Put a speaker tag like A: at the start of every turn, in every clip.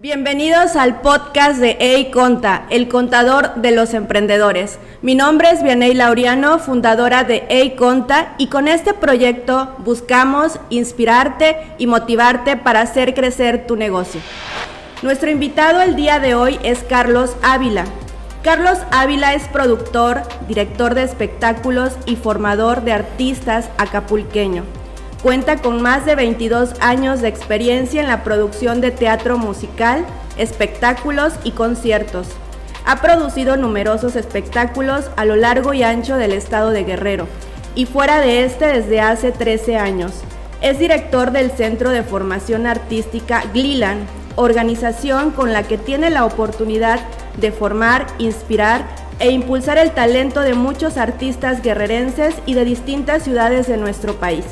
A: Bienvenidos al podcast de Ey Conta, el contador de los emprendedores. Mi nombre es Vianey Laureano, fundadora de Ey Conta, y con este proyecto buscamos inspirarte y motivarte para hacer crecer tu negocio. Nuestro invitado el día de hoy es Carlos Ávila. Carlos Ávila es productor, director de espectáculos y formador de artistas acapulqueño. Cuenta con más de 22 años de experiencia en la producción de teatro musical, espectáculos y conciertos. Ha producido numerosos espectáculos a lo largo y ancho del estado de Guerrero y fuera de este desde hace 13 años. Es director del Centro de Formación Artística Glilan, organización con la que tiene la oportunidad de formar, inspirar e impulsar el talento de muchos artistas guerrerenses y de distintas ciudades de nuestro país.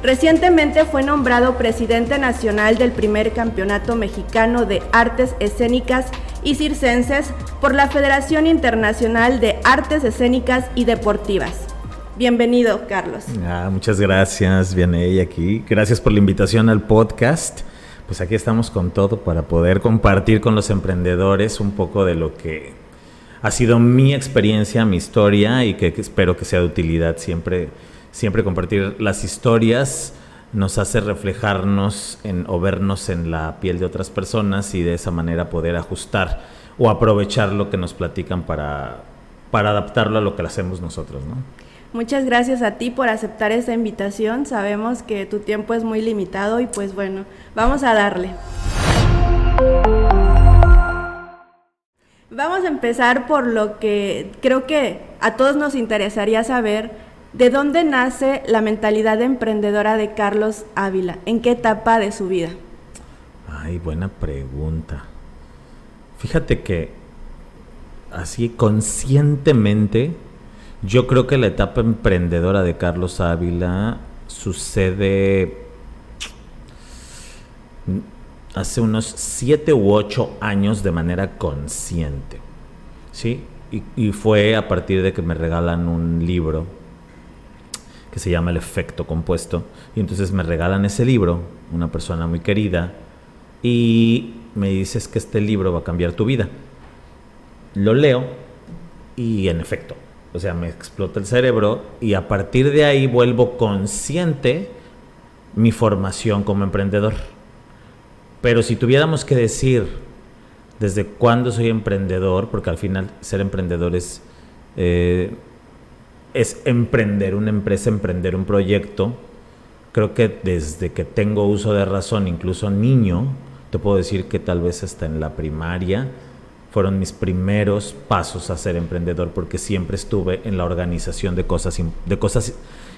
A: Recientemente fue nombrado presidente nacional del primer Campeonato Mexicano de Artes Escénicas y Circenses por la Federación Internacional de Artes Escénicas y Deportivas. Bienvenido, Carlos.
B: Muchas gracias, Vianey, aquí. Gracias por la invitación al podcast. Pues aquí estamos con todo para poder compartir con los emprendedores un poco de lo que ha sido mi experiencia, mi historia, y que espero que sea de utilidad. Siempre compartir las historias nos hace reflejarnos o vernos en la piel de otras personas y de esa manera poder ajustar o aprovechar lo que nos platican para adaptarlo a lo que hacemos nosotros, ¿no?
A: Muchas gracias a ti por aceptar esta invitación. Sabemos que tu tiempo es muy limitado y pues bueno, vamos a darle. Vamos a empezar por lo que creo que a todos nos interesaría saber. ¿De dónde nace la mentalidad emprendedora de Carlos Ávila? ¿En qué etapa de su vida?
B: Buena pregunta. Fíjate que así conscientemente, yo creo que la etapa emprendedora de Carlos Ávila sucede hace unos 7 u 8 años de manera consciente, ¿sí? Y fue a partir de que me regalan un libro que se llama El Efecto Compuesto, y entonces me regalan ese libro, una persona muy querida, y me dices que este libro va a cambiar tu vida. Lo leo y en efecto, o sea, me explota el cerebro, y a partir de ahí vuelvo consciente mi formación como emprendedor. Pero si tuviéramos que decir desde cuándo soy emprendedor, porque al final ser emprendedor es emprender una empresa, emprender un proyecto. Creo que desde que tengo uso de razón, incluso niño, te puedo decir que tal vez hasta en la primaria fueron mis primeros pasos a ser emprendedor, porque siempre estuve en la organización de cosas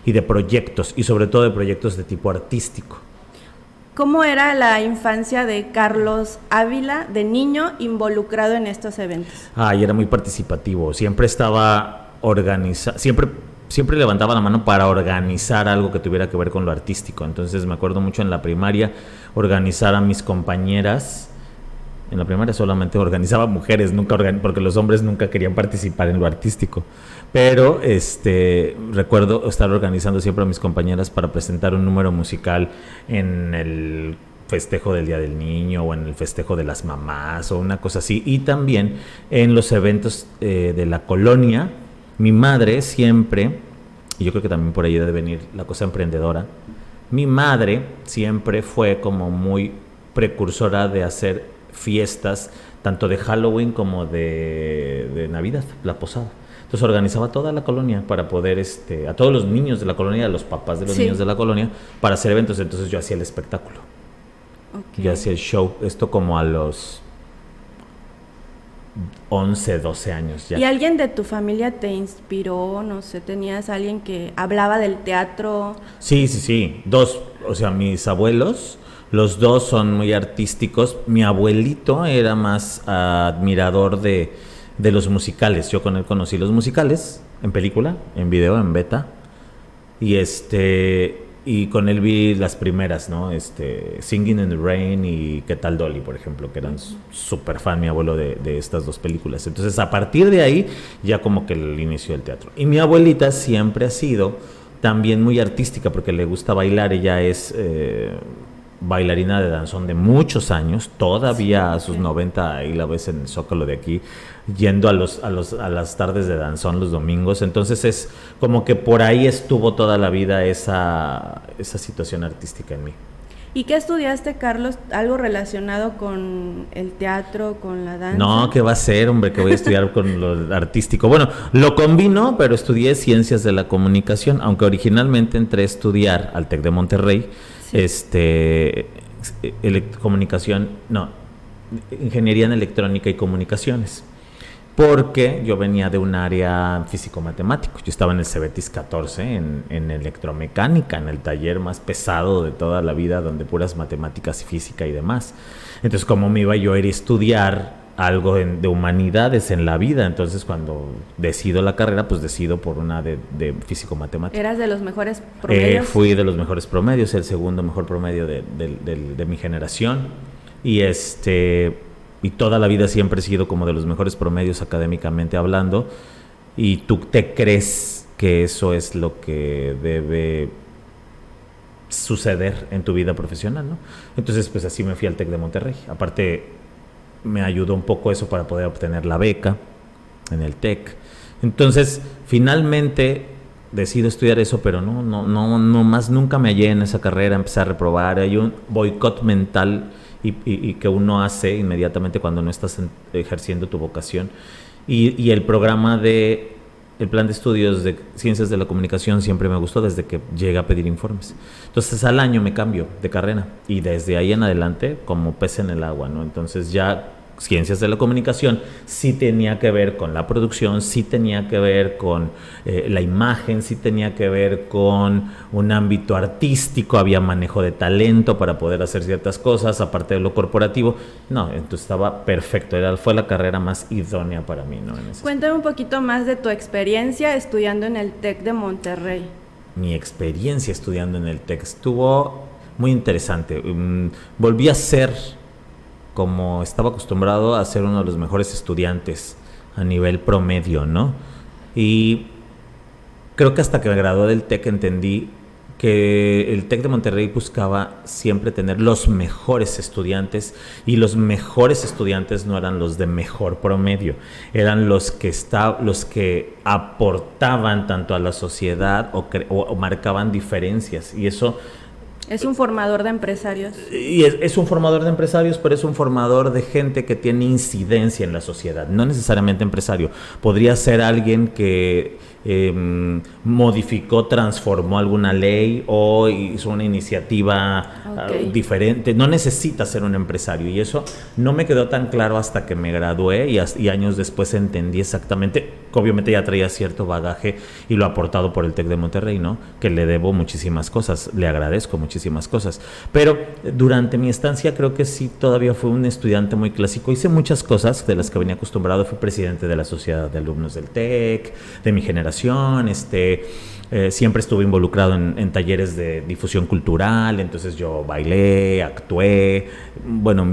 B: y de proyectos, y sobre todo de proyectos de tipo artístico.
A: ¿Cómo era la infancia de Carlos Ávila, de niño, involucrado en estos eventos?
B: Era muy participativo, siempre estaba siempre levantaba la mano para organizar algo que tuviera que ver con lo artístico. Entonces me acuerdo mucho en la primaria organizar a mis compañeras. En la primaria solamente organizaba mujeres, porque los hombres nunca querían participar en lo artístico. Pero recuerdo estar organizando siempre a mis compañeras para presentar un número musical en el festejo del Día del Niño o en el festejo de las mamás o una cosa así. Y también en los eventos de la colonia. Mi madre siempre, y yo creo que también por ahí debe venir la cosa emprendedora, mi madre siempre fue como muy precursora de hacer fiestas, tanto de Halloween como de Navidad, la posada. Entonces organizaba toda la colonia para poder, a todos los niños de la colonia, a los papás de los niños de la colonia, para hacer eventos. Entonces yo hacía el espectáculo. Okay. Yo hacía el show, esto como a los 11, 12 años ya.
A: ¿Y alguien de tu familia te inspiró? No sé, ¿tenías alguien que hablaba del teatro?
B: Sí. Dos, o sea, mis abuelos, los dos son muy artísticos. Mi abuelito era más admirador de los musicales. Yo con él conocí los musicales, en película, en video, en beta. Y con él vi las primeras, ¿no? Singing in the Rain y ¿Qué tal Dolly?, por ejemplo, que eran súper fan mi abuelo de estas dos películas. Entonces, a partir de ahí, ya como que el inicio del teatro. Y mi abuelita siempre ha sido también muy artística, porque le gusta bailar. Ella es bailarina de danzón de muchos años, todavía a sus 90, ahí la ves en el Zócalo de aquí, yendo a las tardes de danzón los domingos. Entonces es como que por ahí estuvo toda la vida esa situación artística en mí.
A: ¿Y qué estudiaste, Carlos? ¿Algo relacionado con el teatro, con la danza?
B: No, ¿qué va a ser, hombre? Que voy a estudiar con lo artístico. Bueno, lo combino, pero estudié Ciencias de la Comunicación, aunque originalmente entré a estudiar al TEC de Monterrey, Ingeniería en Electrónica y Comunicaciones. Porque yo venía de un área físico-matemático. Yo estaba en el Cebetis 14, en electromecánica, en el taller más pesado de toda la vida, donde puras matemáticas y física y demás. Entonces, ¿cómo me iba yo a ir a estudiar algo de humanidades en la vida? Entonces, cuando decido la carrera, pues decido por una de físico-matemática.
A: ¿Eras de los mejores promedios?
B: Fui de los mejores promedios, el segundo mejor promedio de mi generación. Y toda la vida siempre he sido como de los mejores promedios académicamente hablando, y tú te crees que eso es lo que debe suceder en tu vida profesional, ¿no? Entonces, pues así me fui al TEC de Monterrey. Aparte, me ayudó un poco eso para poder obtener la beca en el TEC. Entonces, finalmente decido estudiar eso, pero no más nunca me hallé en esa carrera, empecé a reprobar. Hay un boicot mental y que uno hace inmediatamente cuando no estás ejerciendo tu vocación. Y el plan de estudios de Ciencias de la Comunicación siempre me gustó desde que llegué a pedir informes. Entonces al año me cambio de carrera y desde ahí en adelante como pez en el agua, ¿no? Entonces ya Ciencias de la Comunicación sí tenía que ver con la producción, sí tenía que ver con la imagen, sí tenía que ver con un ámbito artístico, había manejo de talento para poder hacer ciertas cosas, aparte de lo corporativo. No, entonces estaba perfecto, fue la carrera más idónea para mí, ¿no?
A: Cuéntame un poquito más de tu experiencia estudiando en el TEC de Monterrey.
B: Mi experiencia estudiando en el TEC estuvo muy interesante. Volví a ser, como estaba acostumbrado a ser uno de los mejores estudiantes a nivel promedio, ¿no? Y creo que hasta que me gradué del TEC entendí que el TEC de Monterrey buscaba siempre tener los mejores estudiantes, y los mejores estudiantes no eran los de mejor promedio, eran los que aportaban tanto a la sociedad o marcaban diferencias, y eso...
A: Es un formador de empresarios.
B: Y es un formador de empresarios, pero es un formador de gente que tiene incidencia en la sociedad, no necesariamente empresario. Podría ser alguien que modificó, transformó alguna ley o hizo una iniciativa diferente. No necesita ser un empresario, y eso no me quedó tan claro hasta que me gradué y años después entendí exactamente. Obviamente ya traía cierto bagaje y lo aportado por el TEC de Monterrey, ¿no? Que le debo muchísimas cosas, le agradezco muchísimas cosas. Pero durante mi estancia creo que sí todavía fui un estudiante muy clásico. Hice muchas cosas de las que venía acostumbrado. Fui presidente de la Sociedad de Alumnos del TEC, de mi generación. Siempre estuve involucrado en talleres de difusión cultural, entonces yo bailé, actué, bueno,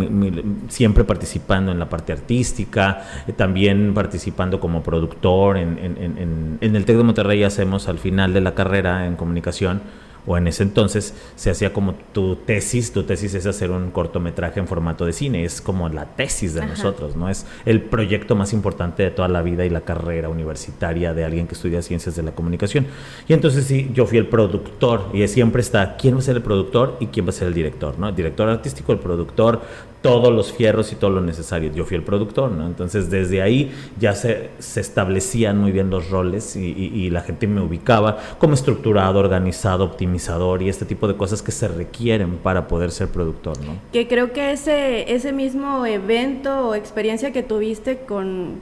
B: siempre participando en la parte artística, también participando como productor. En el TEC de Monterrey hacemos al final de la carrera en comunicación, o en ese entonces se hacía como tu tesis es hacer un cortometraje en formato de cine, es como la tesis de nosotros, ¿no? Es el proyecto más importante de toda la vida y la carrera universitaria de alguien que estudia Ciencias de la Comunicación. Y entonces sí, yo fui el productor, y siempre está quién va a ser el productor y quién va a ser el director, ¿no? El director artístico, el productor, todos los fierros y todo lo necesario. Yo fui el productor, ¿no? Entonces desde ahí ya se establecían muy bien los roles y la gente me ubicaba como estructurado, organizado, optimizador y este tipo de cosas que se requieren para poder ser productor, ¿no?
A: Que creo que ese mismo evento o experiencia que tuviste con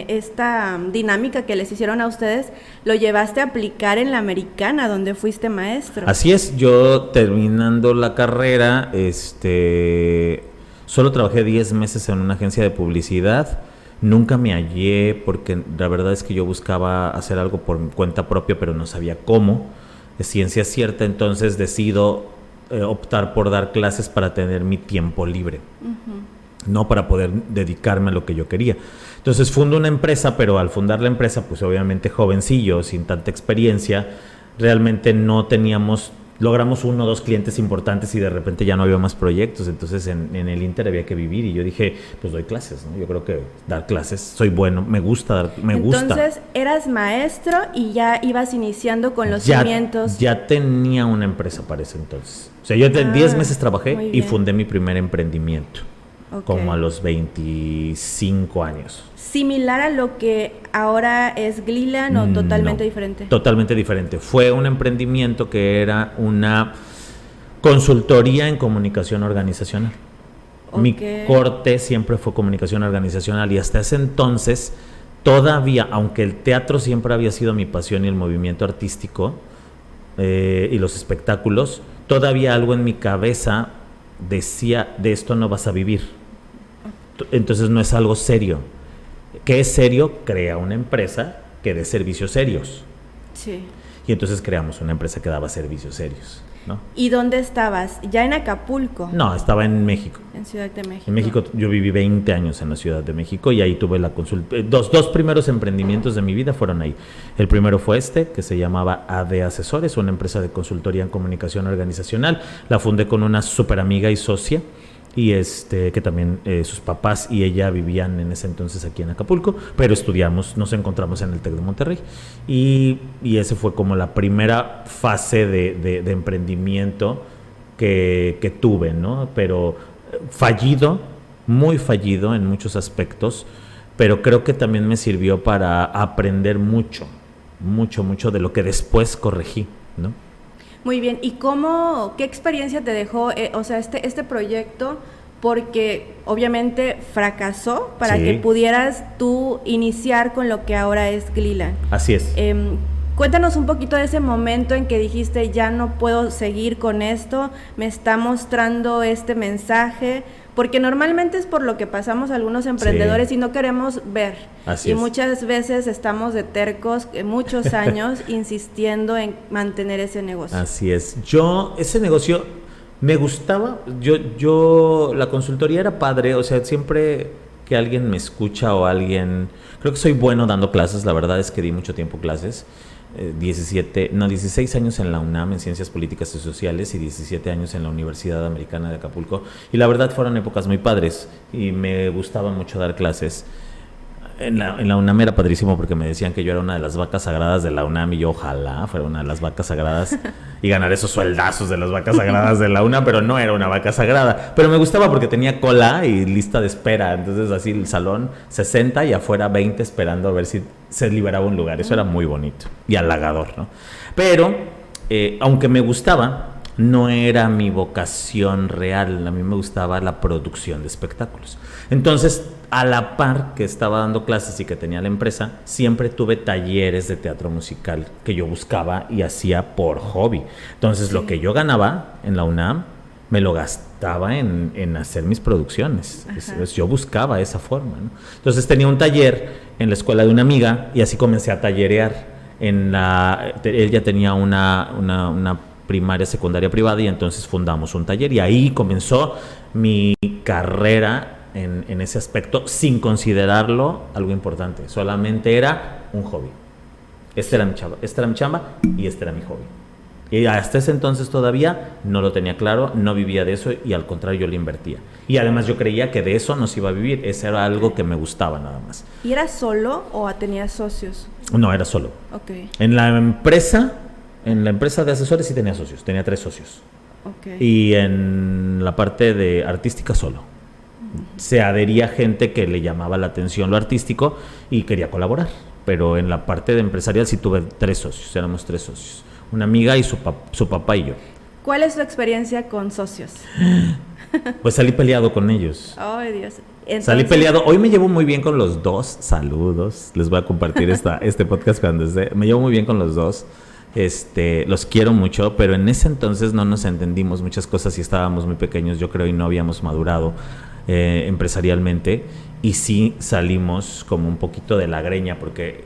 A: esta dinámica que les hicieron a ustedes, lo llevaste a aplicar en la Americana, donde fuiste maestro.
B: Así es, yo terminando la carrera, solo trabajé 10 meses en una agencia de publicidad. Nunca me hallé porque la verdad es que yo buscaba hacer algo por mi cuenta propia, pero no sabía cómo. Es ciencia cierta, entonces decido optar por dar clases para tener mi tiempo libre, no para poder dedicarme a lo que yo quería. Entonces fundo una empresa, pero al fundar la empresa, pues obviamente jovencillo, sin tanta experiencia, realmente no teníamos logramos 1 o 2 clientes importantes y de repente ya no había más proyectos, entonces en el Inter había que vivir y yo dije, pues doy clases, ¿no? Yo creo que dar clases, soy bueno, me gusta.
A: Entonces, eras maestro y ya ibas iniciando con los cimientos.
B: Ya tenía una empresa para ese entonces. O sea, yo 10 meses trabajé y fundé mi primer emprendimiento, como a los 25 años.
A: ¿Similar a lo que ahora es Glilan o totalmente diferente?
B: Totalmente diferente. Fue un emprendimiento que era una consultoría en comunicación organizacional. Mi corte siempre fue comunicación organizacional y hasta ese entonces todavía, aunque el teatro siempre había sido mi pasión y el movimiento artístico y los espectáculos, todavía algo en mi cabeza decía, de esto no vas a vivir. Entonces no es algo serio. ¿Qué es serio? Crea una empresa que dé servicios serios.
A: Sí.
B: Y entonces creamos una empresa que daba servicios serios, ¿no?
A: ¿Y dónde estabas? ¿Ya en Acapulco?
B: No, estaba en México.
A: En Ciudad de México.
B: En México yo viví 20 años en la Ciudad de México y ahí tuve la consulta. Dos primeros emprendimientos de mi vida fueron ahí. El primero fue que se llamaba AD Asesores, una empresa de consultoría en comunicación organizacional. La fundé con una súper amiga y socia, y que también sus papás y ella vivían en ese entonces aquí en Acapulco, pero nos encontramos en el TEC de Monterrey y ese fue como la primera fase de emprendimiento que tuve, ¿no? Pero fallido, muy fallido en muchos aspectos, pero creo que también me sirvió para aprender mucho de lo que después corregí, ¿no?
A: Muy bien, ¿y qué experiencia te dejó, este proyecto? Porque obviamente fracasó para que pudieras tú iniciar con lo que ahora es Glilan.
B: Así es.
A: Cuéntanos un poquito de ese momento en que dijiste, ya no puedo seguir con esto, me está mostrando este mensaje, porque normalmente es por lo que pasamos algunos emprendedores y no queremos ver.
B: Así es.
A: Muchas veces estamos de tercos, muchos años, insistiendo en mantener ese negocio.
B: Así es. Ese negocio me gustaba, la consultoría era padre, o sea, siempre que alguien me escucha o creo que soy bueno dando clases, la verdad es que di mucho tiempo clases. 16 años en la UNAM en Ciencias Políticas y Sociales y 17 años en la Universidad Americana de Acapulco, y la verdad fueron épocas muy padres y me gustaba mucho dar clases. En la UNAM era padrísimo porque me decían que yo era una de las vacas sagradas de la UNAM y yo ojalá fuera una de las vacas sagradas y ganar esos sueldazos de las vacas sagradas de la UNAM, pero no era una vaca sagrada. Pero me gustaba porque tenía cola y lista de espera, entonces así el salón 60 y afuera 20 esperando a ver si se liberaba un lugar. Eso era muy bonito y halagador, ¿no? Pero aunque me gustaba, no era mi vocación real. A mí me gustaba la producción de espectáculos. Entonces, a la par que estaba dando clases y que tenía la empresa, siempre tuve talleres de teatro musical que yo buscaba y hacía por hobby. Entonces, lo que yo ganaba en la UNAM, me lo gastaba en hacer mis producciones. Yo buscaba esa forma, ¿no? Entonces, tenía un taller en la escuela de una amiga y así comencé a tallerear. Ella tenía una primaria, secundaria privada y entonces fundamos un taller y ahí comenzó mi carrera en ese aspecto sin considerarlo algo importante, solamente era un hobby. Esta era mi chamba y este era mi hobby. Y hasta ese entonces todavía no lo tenía claro, no vivía de eso y al contrario yo le invertía. Y además yo creía que de eso no se iba a vivir, eso era algo que me gustaba nada más.
A: ¿Y eras solo o tenías socios?
B: No, era solo.
A: Okay.
B: En la empresa de asesores sí tenía socios, tenía 3 socios.
A: Okay.
B: Y en la parte de artística solo. Se adhería gente que le llamaba la atención lo artístico y quería colaborar. Pero en la parte de empresarial sí tuve 3 socios, éramos 3 socios. Una amiga y su papá y yo.
A: ¿Cuál es tu experiencia con socios?
B: Pues salí peleado con ellos.
A: Ay, Dios. Entonces...
B: Salí peleado. Hoy me llevo muy bien con los 2. Saludos. Les voy a compartir este podcast cuando esté. Me llevo muy bien con los 2. Los quiero mucho, pero en ese entonces no nos entendimos muchas cosas y estábamos muy pequeños, yo creo, y no habíamos madurado empresarialmente, y sí salimos como un poquito de la greña porque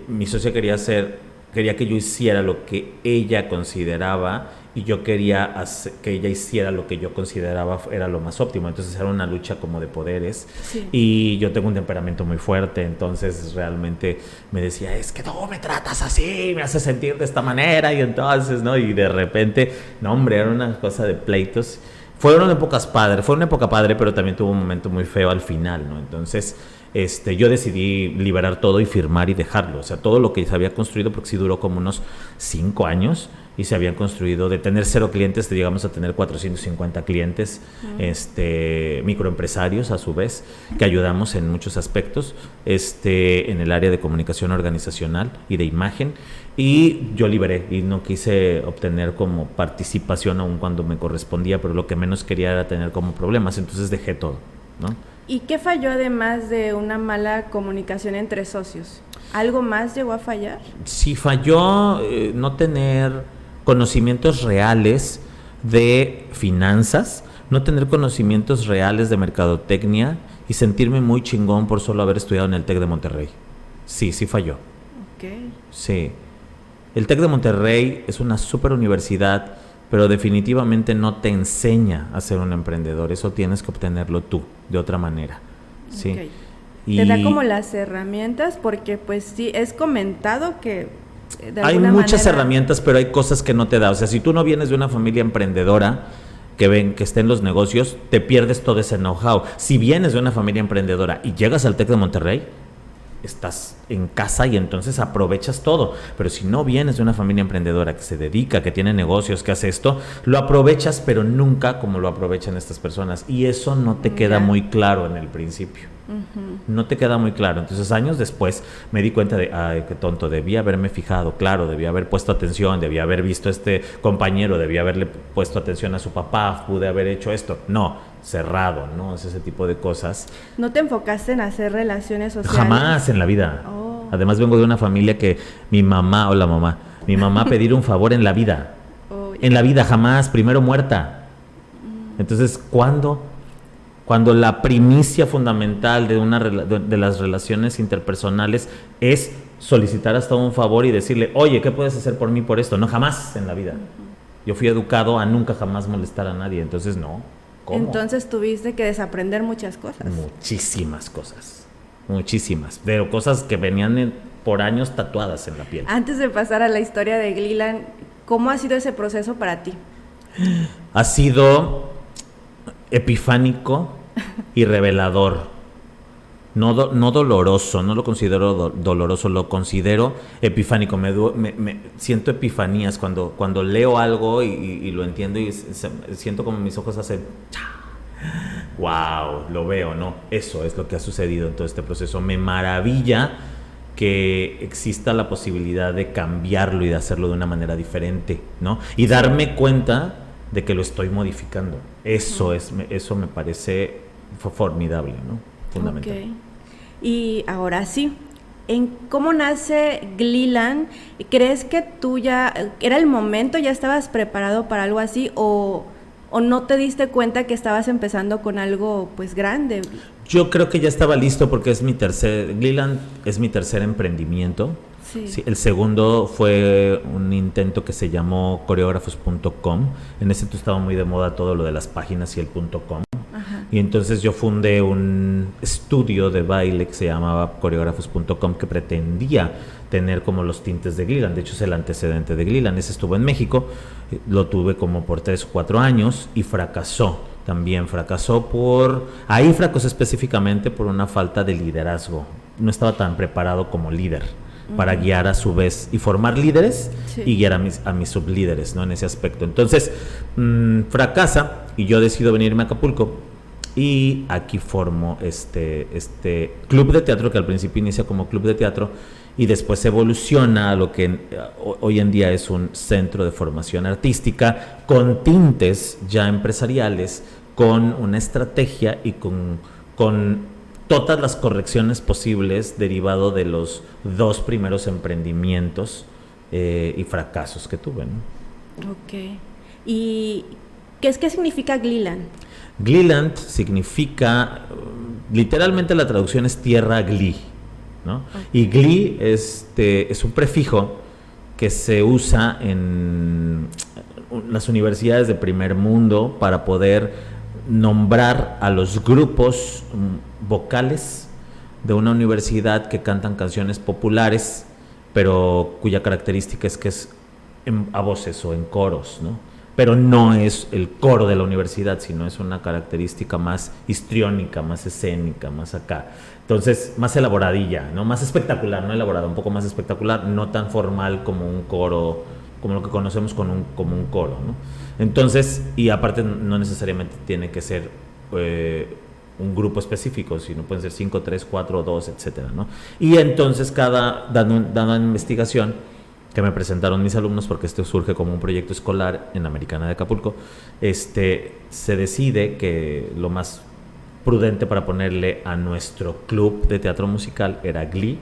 B: mi socia quería hacer quería que yo hiciera lo que ella consideraba y yo quería que ella hiciera lo que yo consideraba era lo más óptimo. Entonces era una lucha como de poderes. Sí. Y yo tengo un temperamento muy fuerte, entonces realmente me decía, es que tú me tratas así, me haces sentir de esta manera, y entonces, ¿no? Y de repente, no, hombre, era una cosa de pleitos. Fue una época padre, pero también tuvo un momento muy feo al final, ¿no? Entonces, yo decidí liberar todo y firmar y dejarlo. O sea, todo lo que se había construido, porque sí duró como unos 5 años y se habían construido de tener 0 clientes, llegamos a tener 450 clientes, microempresarios a su vez, que ayudamos en muchos aspectos, en el área de comunicación organizacional y de imagen. Y yo liberé y no quise obtener como participación aún cuando me correspondía, pero lo que menos quería era tener como problemas, entonces dejé todo, ¿no?
A: ¿Y qué falló además de una mala comunicación entre socios? ¿Algo más llegó a fallar?
B: Sí, falló no tener conocimientos reales de finanzas, no tener conocimientos reales de mercadotecnia y sentirme muy chingón por solo haber estudiado en el TEC de Monterrey. Sí falló.
A: Okay.
B: Sí. El TEC de Monterrey es una súper universidad, pero definitivamente no te enseña a ser un emprendedor. Eso tienes que obtenerlo tú, de otra manera. ¿Sí?
A: Okay. Te da como las herramientas, porque pues sí, es comentado que de
B: hay muchas herramientas, pero hay cosas que no te da. O sea, si tú no vienes de una familia emprendedora que esté en los negocios, te pierdes todo ese know-how. Si vienes de una familia emprendedora y llegas al TEC de Monterrey, estás en casa y entonces aprovechas todo. Pero si no vienes de una familia emprendedora que se dedica, que tiene negocios, que hace esto, lo aprovechas, pero nunca como lo aprovechan estas personas. Y eso no te queda muy claro en el principio. No te queda muy claro. Entonces, años después me di cuenta de, ay, qué tonto, debía haberme fijado, claro, debía haber puesto atención, debía haber visto a este compañero, debía haberle puesto atención a su papá, pude haber hecho esto. No, cerrado, ¿no? Es ese tipo de cosas.
A: ¿No te enfocaste en hacer relaciones sociales?
B: Jamás en la vida. Además, vengo de una familia que mi mamá pedir un favor en la vida. En la vida, jamás, primero muerta. Entonces, cuando la primicia fundamental de las relaciones interpersonales es solicitar hasta un favor y decirle, oye, ¿qué puedes hacer por mí por esto? No, jamás en la vida. Yo fui educado a nunca jamás molestar a nadie, entonces no. ¿Cómo?
A: Entonces tuviste que desaprender muchas cosas.
B: Muchísimas, pero cosas que venían por años tatuadas en la piel.
A: Antes de pasar a la historia de Gliland, ¿cómo ha sido ese proceso para ti?
B: Ha sido epifánico y revelador. No doloroso, no lo considero doloroso, lo considero epifánico. Me siento epifanías cuando leo algo y lo entiendo y siento como mis ojos hacen wow, lo veo, ¿no? Eso es lo que ha sucedido en todo este proceso. Me maravilla que exista la posibilidad de cambiarlo y de hacerlo de una manera diferente, ¿no? Y darme cuenta de que lo estoy modificando. Eso me parece formidable, ¿no? Fundamental.
A: Okay. Y ahora sí, ¿en cómo nace Gliland? ¿Crees que tú ya era el momento, ya estabas preparado para algo así o no te diste cuenta que estabas empezando con algo pues grande?
B: Yo creo que ya estaba listo porque Gliland es mi tercer emprendimiento. Sí, el segundo fue un intento que se llamó coreógrafos.com. En ese estaba muy de moda todo lo de las páginas y el .com. Ajá. Y entonces yo fundé un estudio de baile que se llamaba coreógrafos.com que pretendía tener como los tintes de Gliland. De hecho es el antecedente de Gliland. Ese estuvo en México, lo tuve como por 3 o 4 años y fracasó. También fracasó específicamente por una falta de liderazgo. No estaba tan preparado como líder para guiar a su vez y formar líderes y guiar a mis sublíderes, ¿no? En ese aspecto. Entonces, fracasa y yo decido venirme a Acapulco y aquí formo este club de teatro que al principio inicia como club de teatro y después evoluciona a lo que hoy en día es un centro de formación artística con tintes ya empresariales, con una estrategia y con todas las correcciones posibles derivado de los 2 primeros emprendimientos y fracasos que tuve, ¿no?
A: Ok. ¿Y qué significa Gliland?
B: Gliland significa, literalmente la traducción es tierra Gli, ¿no? Okay. Y Gli es un prefijo que se usa en las universidades de primer mundo para poder nombrar a los grupos vocales de una universidad que cantan canciones populares, pero cuya característica es que es a voces o en coros, ¿no? Pero no es el coro de la universidad, sino es una característica más histriónica, más escénica, más acá. Entonces, más elaboradilla, ¿no? Más espectacular, no elaborada, un poco más espectacular, no tan formal como un coro, como lo que conocemos como un coro, ¿no? Entonces, y aparte no necesariamente tiene que ser un grupo específico, sino pueden ser 5, 3, 4, 2, etcétera, ¿no? Y entonces dando una investigación que me presentaron mis alumnos, porque esto surge como un proyecto escolar en Americana de Acapulco, se decide que lo más prudente para ponerle a nuestro club de teatro musical era Glee,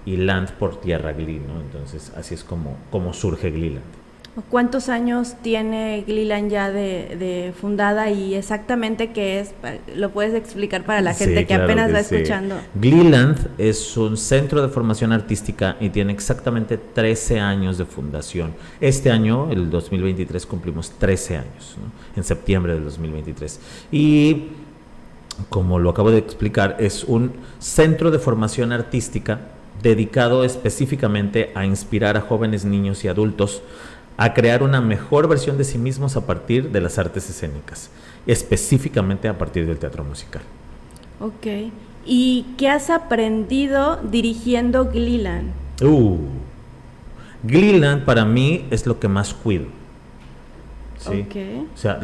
B: y Land por tierra Glee, ¿no? Entonces así es como surge Gleeland.
A: ¿Cuántos años tiene Gleeland ya de fundada y exactamente qué es? ¿Lo puedes explicar para la gente que apenas va escuchando?
B: Gleeland es un centro de formación artística y tiene exactamente 13 años de fundación. Este año, el 2023, cumplimos 13 años, ¿no? En septiembre del 2023. Y como lo acabo de explicar, es un centro de formación artística dedicado específicamente a inspirar a jóvenes, niños y adultos a crear una mejor versión de sí mismos a partir de las artes escénicas, específicamente a partir del teatro musical.
A: Ok. ¿Y qué has aprendido dirigiendo Gleeland?
B: Gleeland para mí es lo que más cuido. ¿Sí?
A: Okay.
B: O sea,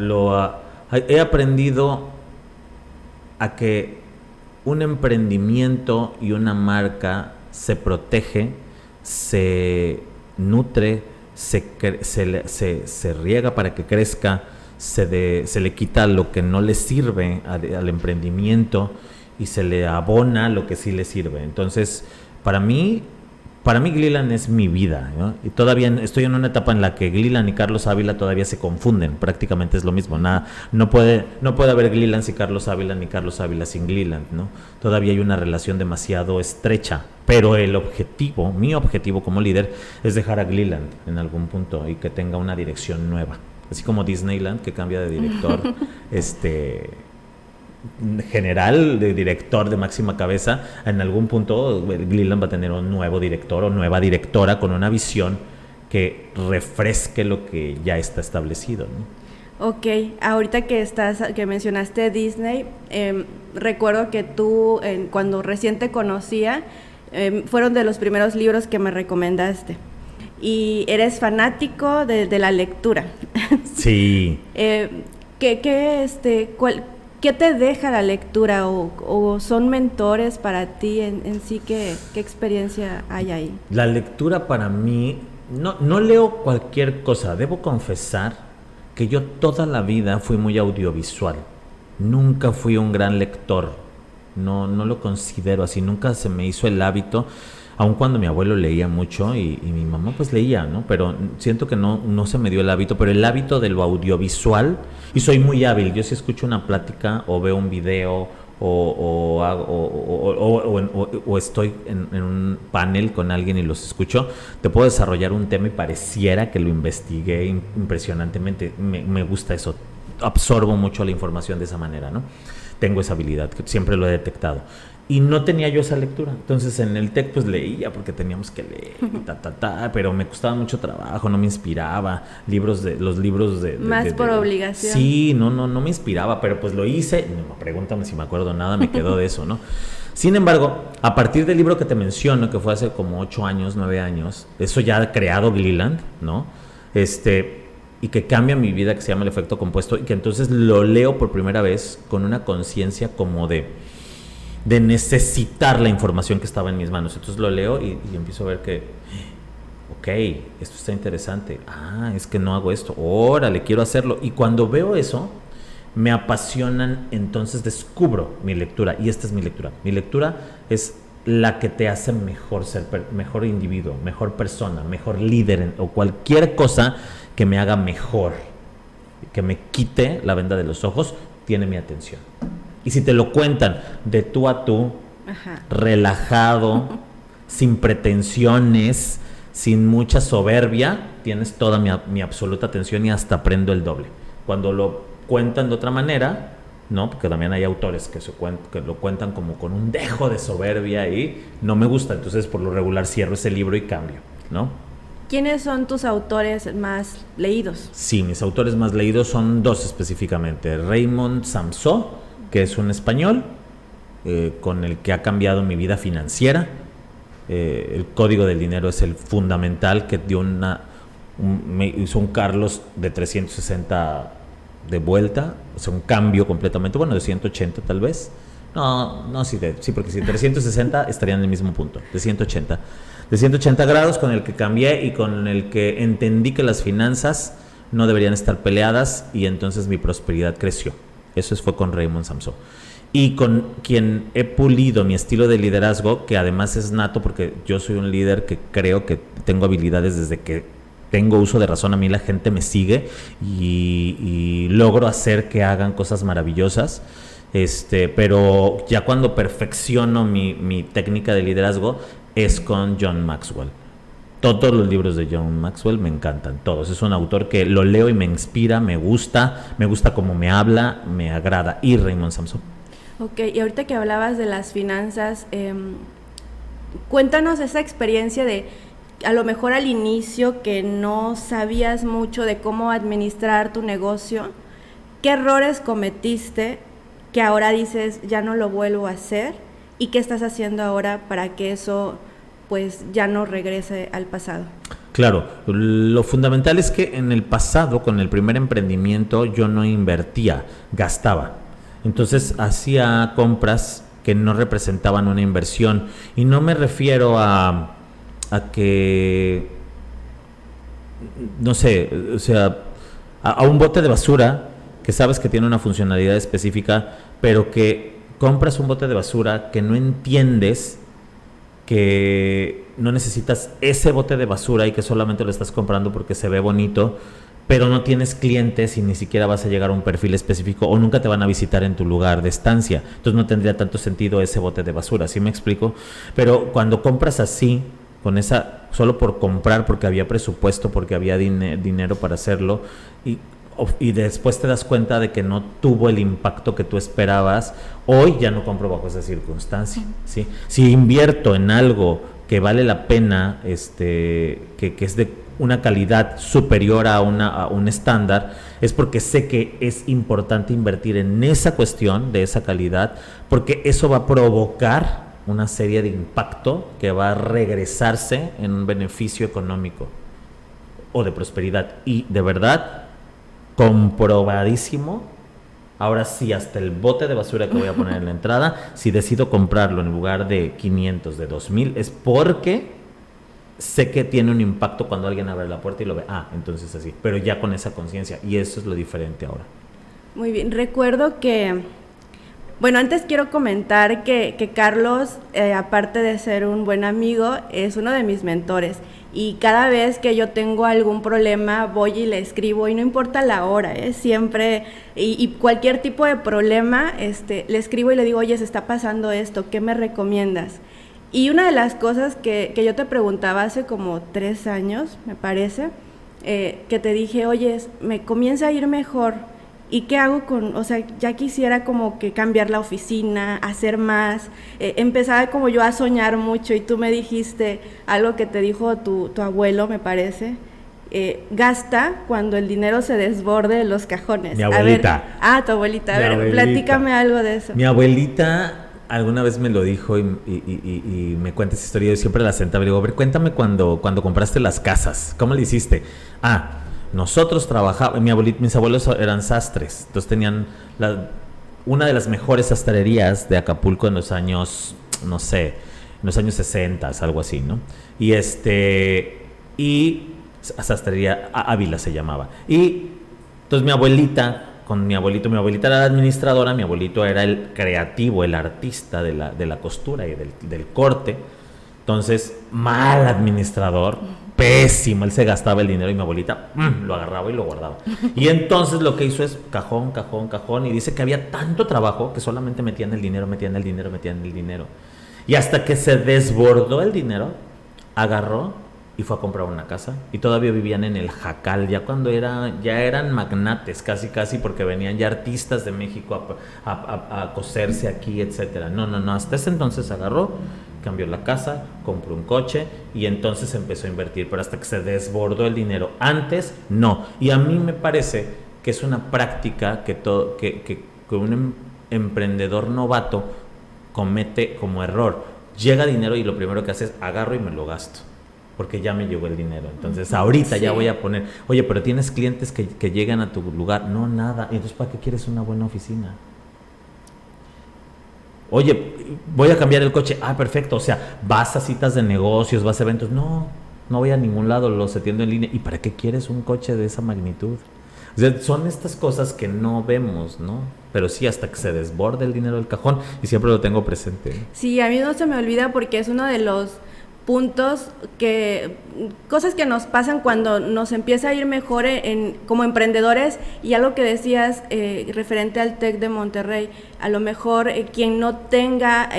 B: he aprendido a que un emprendimiento y una marca se protege, se nutre, se riega para que crezca, se le quita lo que no le sirve al emprendimiento y se le abona lo que sí le sirve. Entonces, para mí Gleeland es mi vida, ¿no? Y todavía estoy en una etapa en la que Gleeland y Carlos Ávila todavía se confunden, prácticamente es lo mismo. No puede haber Gleeland sin Carlos Ávila, ni Carlos Ávila sin Gleeland, ¿no? Todavía hay una relación demasiado estrecha, pero mi objetivo como líder es dejar a Gleeland en algún punto y que tenga una dirección nueva, así como Disneyland, que cambia de director general, de director de máxima cabeza. En algún punto Gleeland va a tener un nuevo director o nueva directora con una visión que refresque lo que ya está establecido, ¿no?
A: Ok, ahorita que mencionaste Disney, recuerdo que tú, cuando recién te conocía, fueron de los primeros libros que me recomendaste. Y eres fanático de la lectura.
B: Sí.
A: ¿Qué te deja la lectura o son mentores para ti en sí? ¿Qué experiencia hay ahí?
B: La lectura para mí, no leo cualquier cosa. Debo confesar que yo toda la vida fui muy audiovisual. Nunca fui un gran lector. No lo considero así. Nunca se me hizo el hábito, aun cuando mi abuelo leía mucho y mi mamá pues leía, ¿no? Pero siento que no se me dio el hábito, pero el hábito de lo audiovisual, y soy muy hábil. Yo si escucho una plática o veo un video o estoy en un panel con alguien y los escucho, te puedo desarrollar un tema y pareciera que lo investigué impresionantemente. Me gusta eso, absorbo mucho la información de esa manera, ¿no? Tengo esa habilidad, que siempre lo he detectado. Y no tenía yo esa lectura. Entonces en el TEC pues leía porque teníamos que leer, pero me costaba mucho trabajo, no me inspiraba. Los libros de
A: más por obligación.
B: Sí, no me inspiraba, pero pues lo hice. No, pregúntame si me acuerdo nada, me quedó de eso, ¿no? Sin embargo, a partir del libro que te menciono, que fue hace como 8 años, 9 años, eso ya ha creado Gleeland, ¿no? Y que cambia mi vida, que se llama El efecto compuesto, y que entonces lo leo por primera vez con una conciencia como de necesitar la información que estaba en mis manos. Entonces lo leo y empiezo a ver que, ok, esto está interesante. Es que no hago esto. Órale, quiero hacerlo. Y cuando veo eso, me apasionan, entonces descubro mi lectura. Y esta es mi lectura. Mi lectura es la que te hace mejor ser, mejor individuo, mejor persona, mejor líder, o cualquier cosa que me haga mejor, que me quite la venda de los ojos, tiene mi atención. Y si te lo cuentan de tú a tú, relajado, sin pretensiones, sin mucha soberbia, tienes toda mi absoluta atención y hasta aprendo el doble. Cuando lo cuentan de otra manera, ¿no? Porque también hay autores que lo cuentan como con un dejo de soberbia y no me gusta, entonces por lo regular cierro ese libro y cambio, ¿no?
A: ¿Quiénes son tus autores más leídos?
B: Sí, mis autores más leídos son dos específicamente. Raymond Samson, que es un español con el que ha cambiado mi vida financiera. El código del dinero es el fundamental, que dio me hizo un Carlos de 360 de vuelta, o sea, un cambio completamente, bueno, de 180 tal vez. No, sí, porque si 360 estarían en el mismo punto, de 180 grados, con el que cambié y con el que entendí que las finanzas no deberían estar peleadas y entonces mi prosperidad creció. Eso fue con Raymond Samson. Y con quien he pulido mi estilo de liderazgo, que además es nato porque yo soy un líder que creo que tengo habilidades desde que tengo uso de razón. A mí la gente me sigue y logro hacer que hagan cosas maravillosas. Pero ya cuando perfecciono mi técnica de liderazgo es con John Maxwell. Todos los libros de John Maxwell me encantan, todos. Es un autor que lo leo y me inspira, me gusta cómo me habla, me agrada. Y Raymond Samson.
A: Ok, y ahorita que hablabas de las finanzas, cuéntanos esa experiencia de, a lo mejor al inicio, que no sabías mucho de cómo administrar tu negocio. ¿Qué errores cometiste que ahora dices, ya no lo vuelvo a hacer? ¿Y qué estás haciendo ahora para que eso pues ya no regrese al pasado?
B: Claro, lo fundamental es que en el pasado, con el primer emprendimiento, yo no invertía, gastaba. Entonces hacía compras que no representaban una inversión. Y no me refiero a que, no sé, o sea, a un bote de basura que sabes que tiene una funcionalidad específica, pero que compras un bote de basura que no entiendes que no necesitas ese bote de basura y que solamente lo estás comprando porque se ve bonito, pero no tienes clientes y ni siquiera vas a llegar a un perfil específico o nunca te van a visitar en tu lugar de estancia. Entonces no tendría tanto sentido ese bote de basura, ¿sí me explico? Pero cuando compras así, con esa, solo por comprar, porque había presupuesto, porque había dinero para hacerlo, y después te das cuenta de que no tuvo el impacto que tú esperabas, hoy ya no compro bajo esa circunstancia, ¿sí? Si invierto en algo que vale la pena, que es de una calidad superior a un estándar, es porque sé que es importante invertir en esa cuestión de esa calidad, porque eso va a provocar una serie de impacto que va a regresarse en un beneficio económico o de prosperidad. Y de verdad, comprobadísimo, ahora sí, hasta el bote de basura que voy a poner en la entrada, si decido comprarlo en lugar de 500, de 2000, es porque sé que tiene un impacto cuando alguien abre la puerta y lo ve, entonces así, pero ya con esa conciencia, y eso es lo diferente ahora.
A: Muy bien, recuerdo que, bueno, antes quiero comentar que Carlos, aparte de ser un buen amigo, es uno de mis mentores, y cada vez que yo tengo algún problema voy y le escribo, y no importa la hora, siempre, y cualquier tipo de problema, le escribo y le digo, oye, se está pasando esto, ¿qué me recomiendas? Y una de las cosas que yo te preguntaba hace como 3 años, me parece, que te dije, oye, me comienza a ir mejor, ¿y qué hago o sea, ya quisiera como que cambiar la oficina, hacer más, empezaba como yo a soñar mucho, y tú me dijiste algo que te dijo tu abuelo, me parece, gasta cuando el dinero se desborde de los cajones.
B: Mi abuelita.
A: Tu abuelita, a ver, platícame algo de eso.
B: Mi abuelita alguna vez me lo dijo y me cuenta esa historia. Yo siempre la sentaba y le digo, a ver, cuéntame cuando compraste las casas, ¿cómo le hiciste? Nosotros trabajábamos, mis abuelos eran sastres, entonces tenían una de las mejores sastrerías de Acapulco en los años, no sé, en los años 60, algo así, ¿no? Y sastrería Ávila se llamaba. Y entonces mi abuelita era la administradora, mi abuelito era el creativo, el artista de la costura y del corte. Entonces, mal administrador, pésimo, él se gastaba el dinero y mi abuelita lo agarraba y lo guardaba. Y entonces lo que hizo es cajón, y dice que había tanto trabajo que solamente metían el dinero. Y hasta que se desbordó el dinero, agarró y fue a comprar una casa y todavía vivían en el Jacal, ya eran magnates casi porque venían ya artistas de México a coserse aquí, etcétera. No, hasta ese entonces agarró, cambió la casa, compró un coche y entonces empezó a invertir, pero hasta que se desbordó el dinero. Antes no, y a mí me parece que es una práctica que un emprendedor novato comete como error. Llega dinero y lo primero que hace es agarro y me lo gasto, porque ya me llegó el dinero. Entonces ahorita ya voy a poner, oye, pero tienes clientes que llegan a tu lugar. No, nada. Y entonces, ¿para qué quieres una buena oficina? Oye, voy a cambiar el coche. Ah, perfecto. O sea, vas a citas de negocios, vas a eventos. No voy a ningún lado, los atiendo en línea. ¿Y para qué quieres un coche de esa magnitud? O sea, son estas cosas que no vemos, ¿no? Pero sí, hasta que se desborde el dinero del cajón, y siempre lo tengo presente.
A: Sí, a mí no se me olvida porque es uno de los puntos cosas que nos pasan cuando nos empieza a ir mejor como emprendedores, y algo que decías referente al TEC de Monterrey, a lo mejor quien no tenga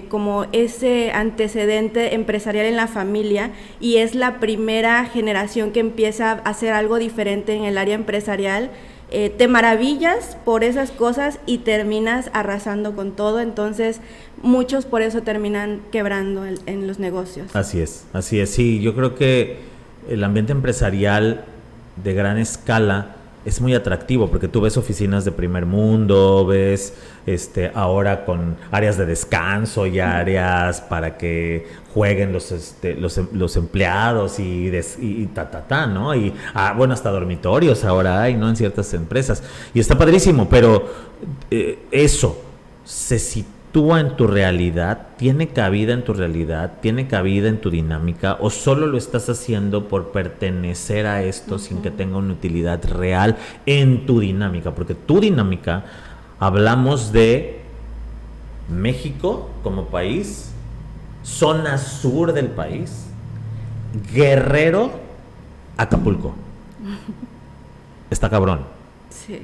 A: como ese antecedente empresarial en la familia y es la primera generación que empieza a hacer algo diferente en el área empresarial, te maravillas por esas cosas y terminas arrasando con todo. Entonces muchos por eso terminan quebrando en los negocios.
B: Así es, sí, yo creo que el ambiente empresarial de gran escala es muy atractivo porque tú ves oficinas de primer mundo, ves ahora con áreas de descanso y áreas para que jueguen los empleados y ¿no? Y bueno, hasta dormitorios ahora hay, ¿no? En ciertas empresas. Y está padrísimo, pero eso se sitúa en tu realidad, tiene cabida en tu realidad, tiene cabida en tu dinámica, o solo lo estás haciendo por pertenecer a esto sin que tenga una utilidad real en tu dinámica, porque tu dinámica, hablamos de México como país, zona sur del país, Guerrero, Acapulco. Está cabrón.
A: Sí.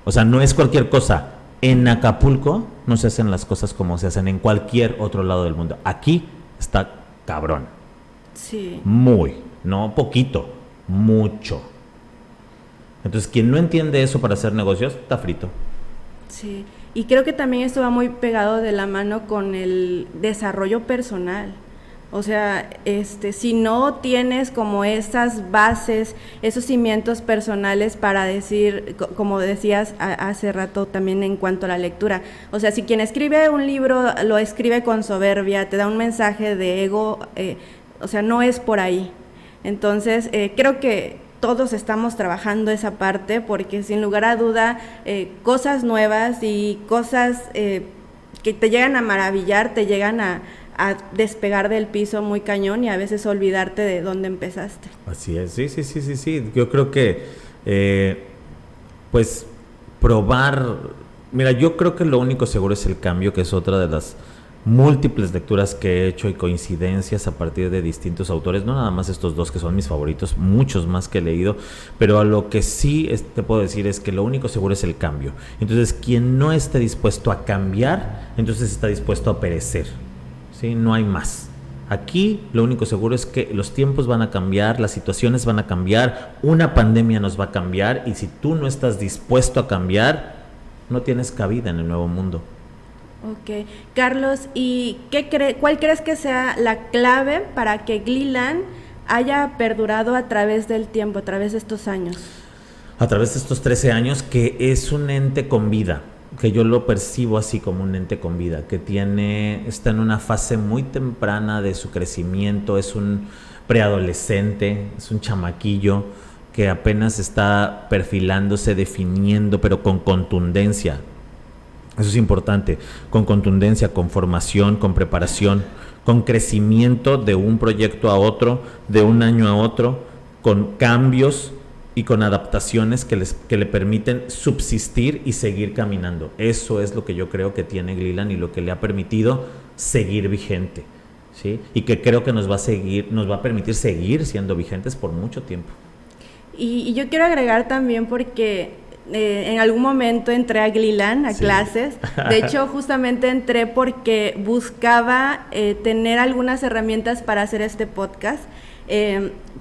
B: O sea, no es cualquier cosa. En Acapulco no se hacen las cosas como se hacen en cualquier otro lado del mundo. Aquí está cabrón.
A: Sí.
B: Muy, no poquito, mucho. Entonces, quien no entiende eso para hacer negocios, está frito.
A: Sí, y creo que también esto va muy pegado de la mano con el desarrollo personal. O sea, si no tienes como esas bases, esos cimientos personales para decir, como decías hace rato también en cuanto a la lectura, o sea, si quien escribe un libro lo escribe con soberbia, te da un mensaje de ego, o sea, no es por ahí. Entonces, creo que todos estamos trabajando esa parte porque sin lugar a duda, cosas nuevas y cosas que te llegan a maravillar, te llegan a despegar del piso muy cañón y a veces olvidarte de dónde empezaste.
B: Así es, sí. Yo creo que, pues, probar... Mira, yo creo que lo único seguro es el cambio, que es otra de las múltiples lecturas que he hecho y coincidencias a partir de distintos autores, no nada más estos dos que son mis favoritos, muchos más que he leído, pero a lo que sí te puedo decir es que lo único seguro es el cambio. Entonces, quien no esté dispuesto a cambiar, entonces está dispuesto a perecer. ¿Sí? No hay más. Aquí lo único seguro es que los tiempos van a cambiar, las situaciones van a cambiar, una pandemia nos va a cambiar, y si tú no estás dispuesto a cambiar, no tienes cabida en el nuevo mundo.
A: Ok. Carlos, ¿y cuál crees que sea la clave para que Gleeland haya perdurado a través del tiempo, a través de estos años?
B: A través de estos 13 años, que es un ente con vida, que yo lo percibo así como un ente con vida, que está en una fase muy temprana de su crecimiento, es un preadolescente, es un chamaquillo que apenas está perfilándose, definiendo, pero con contundencia. Eso es importante, con contundencia, con formación, con preparación, con crecimiento de un proyecto a otro, de un año a otro, con cambios y con adaptaciones que le permiten subsistir y seguir caminando. Eso es lo que yo creo que tiene Gleeland y lo que le ha permitido seguir vigente, ¿sí? Y que creo que nos va a permitir seguir siendo vigentes por mucho tiempo. Y
A: yo quiero agregar también porque en algún momento entré a Gleeland a clases. De hecho, justamente entré porque buscaba tener algunas herramientas para hacer este podcast.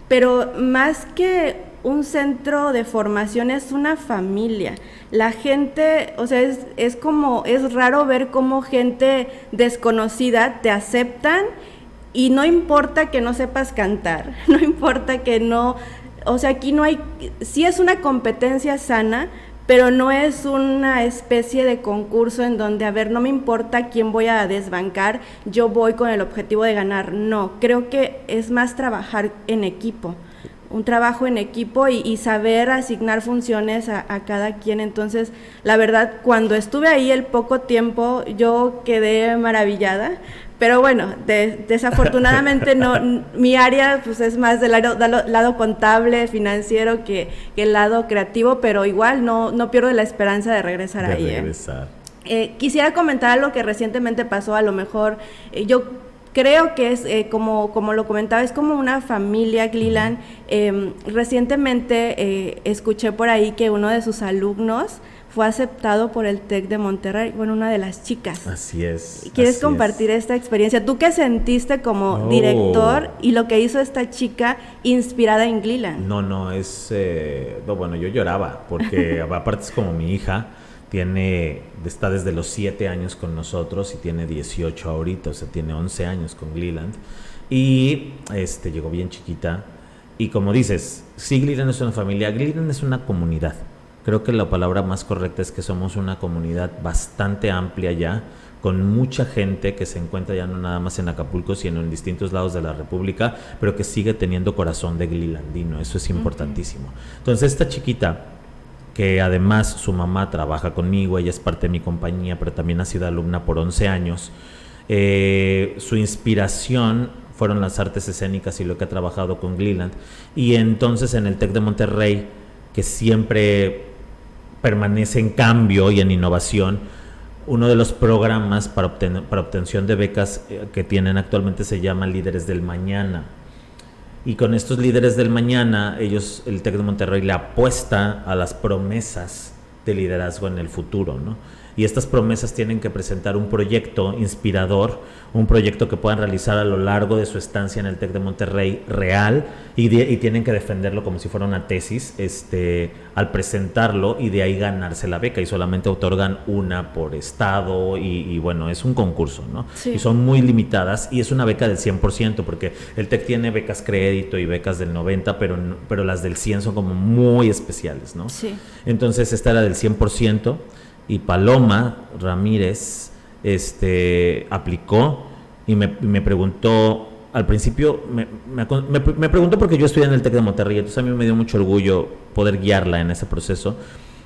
A: pero más que un centro de formación es una familia. La gente, o sea, es raro ver cómo gente desconocida te aceptan y no importa que no sepas cantar, no importa que no, o sea, aquí no hay, sí es una competencia sana, pero no es una especie de concurso en donde, a ver, no me importa quién voy a desbancar, yo voy con el objetivo de ganar. No, creo que es más trabajar en equipo, un trabajo en equipo y saber asignar funciones a cada quien. Entonces, la verdad, cuando estuve ahí el poco tiempo, yo quedé maravillada. Pero bueno, desafortunadamente no, mi área pues es más del lado contable, financiero que el lado creativo, pero igual no pierdo la esperanza de regresar ahí. Quisiera comentar algo que recientemente pasó, a lo mejor yo creo que es, como lo comentaba, es como una familia, Gleeland. Recientemente escuché por ahí que uno de sus alumnos fue aceptado por el TEC de Monterrey, bueno, una de las chicas.
B: Así es.
A: ¿Quieres compartir esta experiencia? ¿Tú qué sentiste como director y lo que hizo esta chica inspirada en Gleeland?
B: Bueno, yo lloraba, porque aparte es como mi hija, está desde los 7 años con nosotros y tiene 18 ahorita, o sea, tiene 11 años con Gleeland, y llegó bien chiquita, y como dices, sí, Gleeland es una familia, Gleeland es una comunidad. Creo que la palabra más correcta es que somos una comunidad bastante amplia ya, con mucha gente que se encuentra ya no nada más en Acapulco, sino en distintos lados de la República, pero que sigue teniendo corazón de gleelandino. Eso es importantísimo. Entonces, esta chiquita, que además su mamá trabaja conmigo, ella es parte de mi compañía, pero también ha sido alumna por 11 años, su inspiración fueron las artes escénicas y lo que ha trabajado con Gleeland. Y entonces en el TEC de Monterrey, que siempre permanece en cambio y en innovación, uno de los programas para obtención de becas que tienen actualmente se llama Líderes del Mañana. Y con estos Líderes del Mañana, el TEC de Monterrey le apuesta a las promesas de liderazgo en el futuro, ¿no? Y estas promesas tienen que presentar un proyecto inspirador, un proyecto que puedan realizar a lo largo de su estancia en el TEC de Monterrey real, y tienen que defenderlo como si fuera una tesis al presentarlo, y de ahí ganarse la beca, y solamente otorgan una por estado, y bueno, es un concurso, ¿no? Sí. Y son muy limitadas, y es una beca del 100%, porque el TEC tiene becas crédito y becas del 90%, pero las del 100% son como muy especiales, ¿no? Sí. Entonces esta era del 100%, y Paloma Ramírez aplicó y me preguntó, al principio me preguntó porque yo estudié en el TEC de Monterrey, entonces a mí me dio mucho orgullo poder guiarla en ese proceso,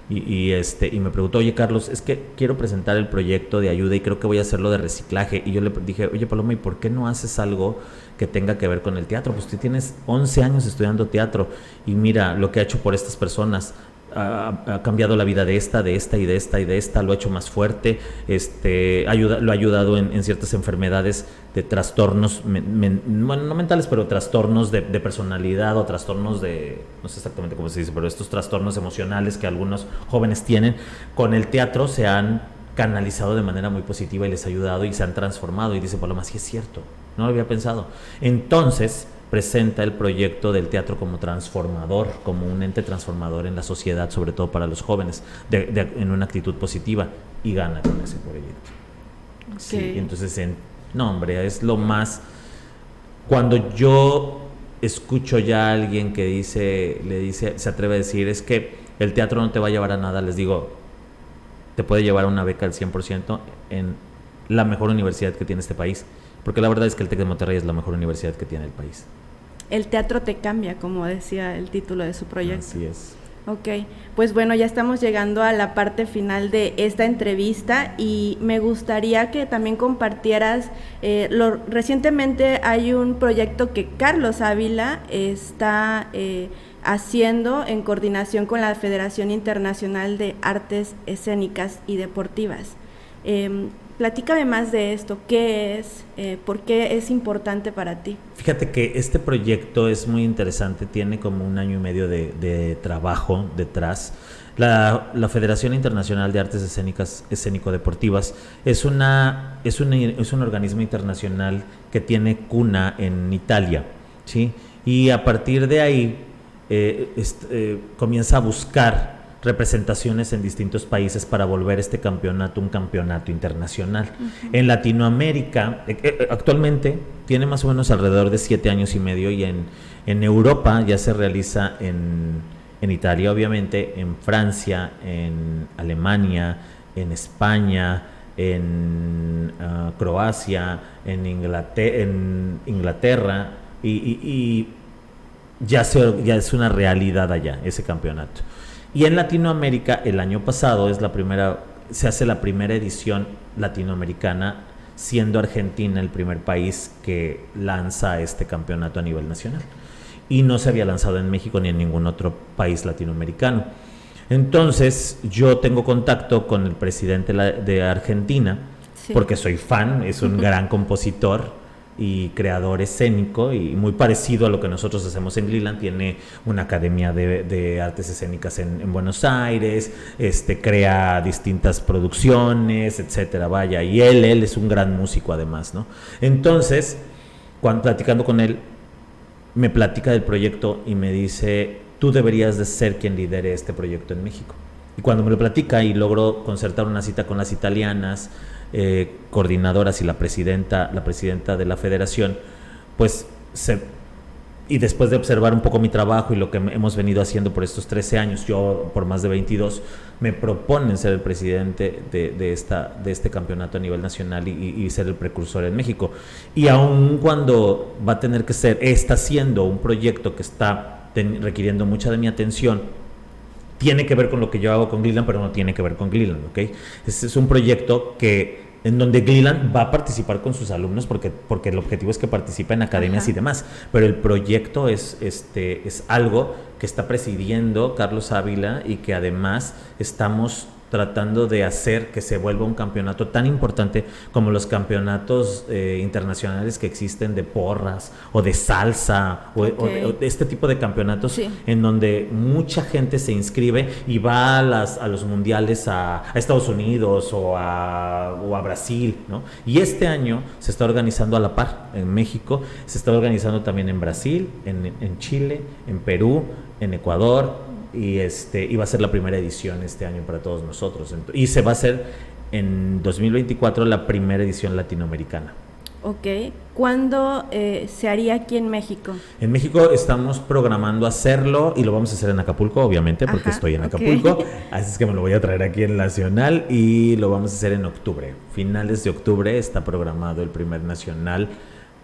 B: y me preguntó, oye Carlos, es que quiero presentar el proyecto de ayuda y creo que voy a hacerlo de reciclaje, y yo le dije, oye Paloma, ¿y por qué no haces algo que tenga que ver con el teatro? Pues tú tienes 11 años estudiando teatro, y mira lo que ha hecho por estas personas. Ha cambiado la vida de esta, lo ha hecho más fuerte, lo ha ayudado en ciertas enfermedades de trastornos, bueno, no mentales, pero trastornos de personalidad, o trastornos no sé exactamente cómo se dice, pero estos trastornos emocionales que algunos jóvenes tienen. Con el teatro se han canalizado de manera muy positiva y les ha ayudado y se han transformado. Y dice Paloma, sí es cierto, no lo había pensado. Entonces presenta el proyecto del teatro como transformador, como un ente transformador en la sociedad, sobre todo para los jóvenes, en una actitud positiva, y gana con ese proyecto. Okay. Sí, entonces, es lo más... Cuando yo escucho ya a alguien que se atreve a decir, es que el teatro no te va a llevar a nada, les digo, te puede llevar a una beca al 100% en la mejor universidad que tiene este país, porque la verdad es que el TEC de Monterrey es la mejor universidad que tiene el país.
A: El teatro te cambia, como decía el título de su proyecto.
B: Así es.
A: Ok, pues bueno, ya estamos llegando a la parte final de esta entrevista, y me gustaría que también compartieras, recientemente hay un proyecto que Carlos Ávila está haciendo en coordinación con la Federación Internacional de Artes Escénicas y Deportivas. Platícame más de esto, ¿qué es? ¿Por qué es importante para ti?
B: Fíjate que este proyecto es muy interesante, tiene como 1 año y medio de trabajo detrás. La Federación Internacional de Artes Escénicas Escénico-Deportivas es un organismo internacional que tiene cuna en Italia, ¿sí? Y a partir de ahí comienza a buscar representaciones en distintos países para volver este campeonato un campeonato internacional. En Latinoamérica, actualmente tiene más o menos alrededor de 7 años y medio, y en Europa ya se realiza en Italia, obviamente, en Francia, en Alemania, en España, en Croacia, en Inglaterra, y ya es una realidad allá ese campeonato. Y en Latinoamérica, el año pasado se hace la primera edición latinoamericana, siendo Argentina el primer país que lanza este campeonato a nivel nacional. Y no se había lanzado en México ni en ningún otro país latinoamericano. Entonces, yo tengo contacto con el presidente de Argentina, sí, porque soy fan, es un gran compositor y creador escénico, y muy parecido a lo que nosotros hacemos en Gliland. Tiene una academia de artes escénicas en Buenos Aires, crea distintas producciones, etcétera, vaya, y él es un gran músico además, ¿no? Entonces, platicando con él, me platica del proyecto y me dice: tú deberías de ser quien lidere este proyecto en México. Y cuando me lo platica y logro concertar una cita con las italianas coordinadoras y la presidenta de la federación, pues y después de observar un poco mi trabajo y lo que hemos venido haciendo por estos 13 años, yo por más de 22, me proponen ser el presidente de este campeonato a nivel nacional y ser el precursor en México. Y aun cuando va a tener que está siendo un proyecto que está requiriendo mucha de mi atención, tiene que ver con lo que yo hago con Gliland, pero no tiene que ver con Gliland, ¿ok? Es un proyecto en donde Gliland va a participar con sus alumnos, porque el objetivo es que participe en academias y demás, pero el proyecto es algo que está presidiendo Carlos Ávila, y que además estamos tratando de hacer que se vuelva un campeonato tan importante como los campeonatos internacionales que existen de porras o de salsa, o de este tipo de campeonatos, sí, en donde mucha gente se inscribe y va a los mundiales a Estados Unidos o a Brasil, ¿no? Y este año se está organizando a la par en México, se está organizando también en Brasil, en Chile, en Perú, en Ecuador, y va a ser la primera edición este año para todos nosotros, y se va a hacer en 2024 la primera edición latinoamericana.
A: Ok, ¿cuándo se haría aquí en México?
B: En México estamos programando hacerlo, y lo vamos a hacer en Acapulco, obviamente, porque estoy en Acapulco, así es que me lo voy a traer aquí en Nacional, y lo vamos a hacer en octubre, finales de octubre está programado el primer nacional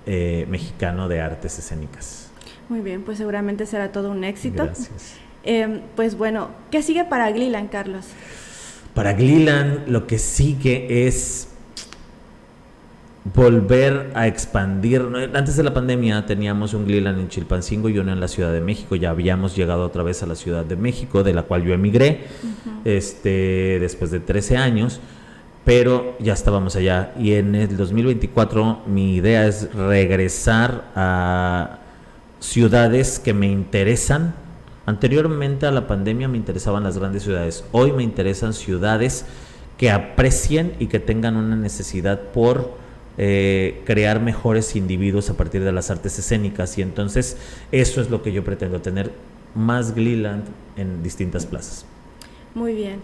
B: mexicano de artes escénicas.
A: Muy bien, pues seguramente será todo un éxito.
B: Gracias.
A: Pues bueno, ¿qué sigue para Gliland, Carlos?
B: Para Gliland lo que sigue es volver a expandir. Antes de la pandemia teníamos un Gliland en Chilpancingo y uno en la Ciudad de México. Ya habíamos llegado otra vez a la Ciudad de México, de la cual yo emigré después de 13 años, pero ya estábamos allá. Y en el 2024 mi idea es regresar a ciudades que me interesan. Anteriormente a la pandemia me interesaban las grandes ciudades. Hoy me interesan ciudades que aprecien y que tengan una necesidad por crear mejores individuos a partir de las artes escénicas. Y entonces eso es lo que yo pretendo, tener más Gliland en distintas plazas.
A: Muy bien.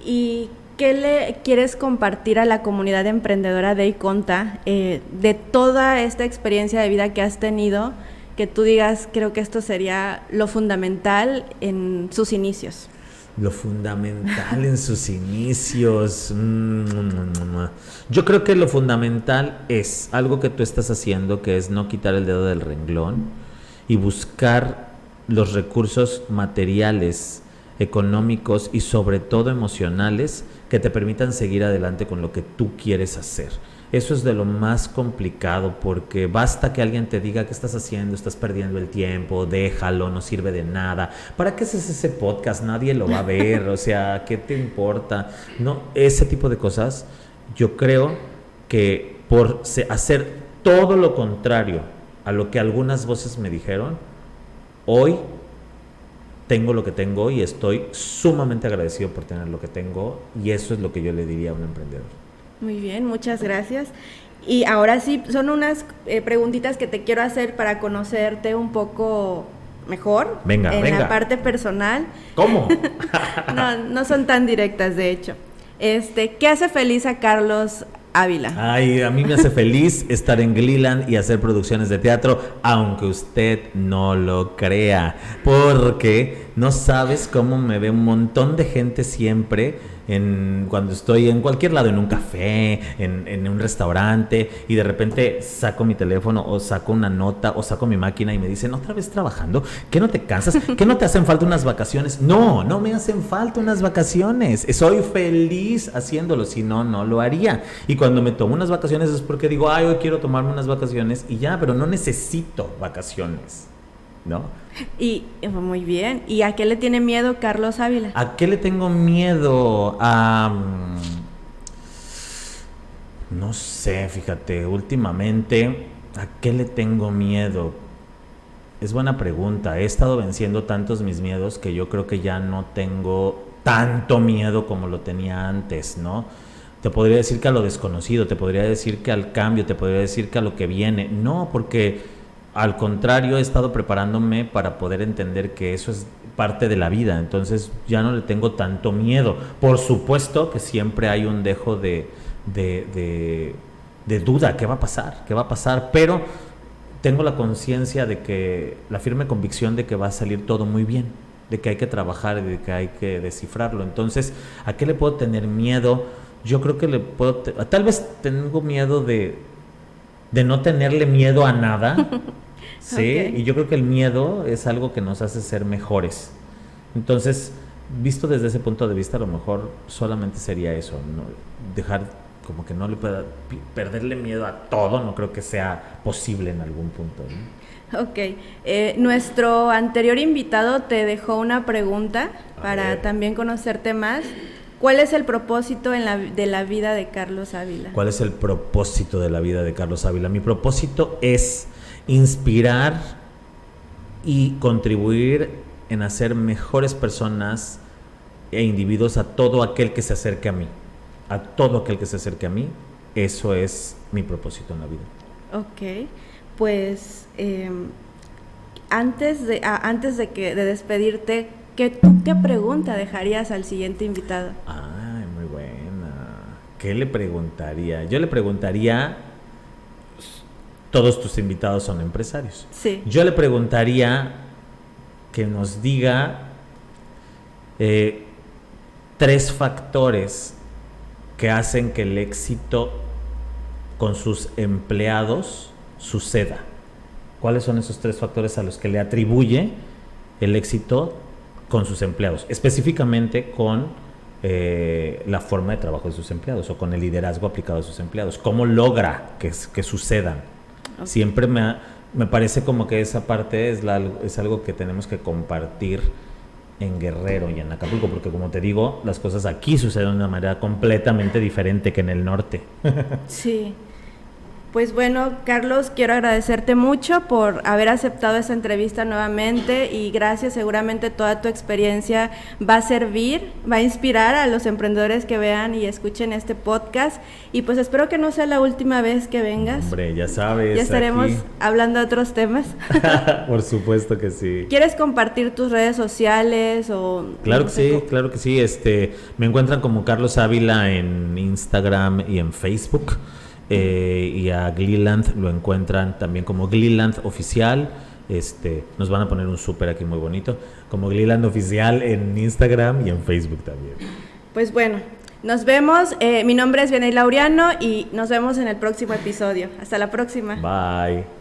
A: ¿Y qué le quieres compartir a la comunidad emprendedora de Iconta de toda esta experiencia de vida que has tenido? Que tú digas, creo que esto sería lo fundamental en sus inicios.
B: Lo fundamental en sus inicios. Yo creo que lo fundamental es algo que tú estás haciendo, que es no quitar el dedo del renglón y buscar los recursos materiales, económicos y sobre todo emocionales que te permitan seguir adelante con lo que tú quieres hacer. Eso es de lo más complicado, porque basta que alguien te diga qué estás haciendo, estás perdiendo el tiempo, déjalo, no sirve de nada. ¿Para qué haces ese podcast? Nadie lo va a ver, o sea, ¿qué te importa? No, ese tipo de cosas, yo creo que por hacer todo lo contrario a lo que algunas voces me dijeron, hoy tengo lo que tengo y estoy sumamente agradecido por tener lo que tengo, y eso es lo que yo le diría a un emprendedor.
A: Muy bien, muchas gracias. Y ahora sí, son unas preguntitas que te quiero hacer para conocerte un poco mejor.
B: Venga,
A: en
B: venga.
A: la parte personal.
B: ¿Cómo?
A: No son tan directas, de hecho. ¿Qué hace feliz a Carlos Ávila?
B: Ay, a mí me hace feliz estar en Gleeland y hacer producciones de teatro, aunque usted no lo crea, porque no sabes cómo me ve un montón de gente siempre cuando estoy en cualquier lado, en un café, en un restaurante, y de repente saco mi teléfono o saco una nota o saco mi máquina y me dicen, ¿otra vez trabajando? ¿Qué no te cansas? ¿Qué no te hacen falta unas vacaciones? No me hacen falta unas vacaciones. Soy feliz haciéndolo, si no, no lo haría. Y cuando me tomo unas vacaciones es porque digo, ay, hoy quiero tomarme unas vacaciones y ya, pero no necesito vacaciones, ¿no?
A: Y muy bien. ¿Y a qué le tiene miedo Carlos Ávila?
B: ¿A qué le tengo miedo? No sé, fíjate, últimamente, ¿a qué le tengo miedo? Es buena pregunta. He estado venciendo tantos mis miedos que yo creo que ya no tengo tanto miedo como lo tenía antes, ¿no? Te podría decir que a lo desconocido, te podría decir que al cambio, te podría decir que a lo que viene. No, porque al contrario, he estado preparándome para poder entender que eso es parte de la vida. Entonces ya no le tengo tanto miedo. Por supuesto que siempre hay un dejo de duda. ¿Qué va a pasar? ¿Qué va a pasar? Pero tengo la conciencia de que, la firme convicción de que va a salir todo muy bien, de que hay que trabajar y de que hay que descifrarlo. Entonces, ¿a qué le puedo tener miedo? Yo creo que tal vez tengo miedo de no tenerle miedo a nada, ¿sí? Okay. Y yo creo que el miedo es algo que nos hace ser mejores. Entonces, visto desde ese punto de vista, a lo mejor solamente sería eso, ¿no? Dejar como que no le pueda perderle miedo a todo, no creo que sea posible en algún punto, ¿no?
A: Ok, nuestro anterior invitado te dejó una pregunta para también conocerte más. ¿Cuál es el propósito de la vida de Carlos Ávila?
B: ¿Cuál es el propósito de la vida de Carlos Ávila? Mi propósito es inspirar y contribuir en hacer mejores personas e individuos a todo aquel que se acerque a mí. A todo aquel que se acerque a mí, eso es mi propósito en la vida.
A: Ok, pues antes de despedirte, ¿qué pregunta dejarías al siguiente invitado?
B: Ay, muy buena. ¿Qué le preguntaría? Yo le preguntaría, todos tus invitados son empresarios.
A: Sí.
B: Yo le preguntaría que nos diga 3 factores que hacen que el éxito con sus empleados suceda. ¿Cuáles son esos 3 factores a los que le atribuye el éxito con sus empleados? Específicamente con la forma de trabajo de sus empleados o con el liderazgo aplicado a sus empleados. ¿Cómo logra que sucedan? Okay. Siempre me parece como que esa parte es algo que tenemos que compartir en Guerrero y en Acapulco, porque como te digo, las cosas aquí suceden de una manera completamente diferente que en el norte.
A: Sí. Pues bueno, Carlos, quiero agradecerte mucho por haber aceptado esta entrevista nuevamente y gracias, seguramente toda tu experiencia va a servir, va a inspirar a los emprendedores que vean y escuchen este podcast y pues espero que no sea la última vez que vengas.
B: Hombre, ya sabes.
A: Ya estaremos aquí hablando de otros temas.
B: Por supuesto que sí.
A: ¿Quieres compartir tus redes sociales o...?
B: Claro que sí, claro que sí. Me encuentran como Carlos Ávila en Instagram y en Facebook. Y a Gleeland lo encuentran también como Gleeland Oficial. Nos van a poner un súper aquí muy bonito, como Gleeland Oficial en Instagram y en Facebook también.
A: Pues bueno, nos vemos. Mi nombre es Vianey Laureano y nos vemos en el próximo episodio. Hasta la próxima.
B: Bye.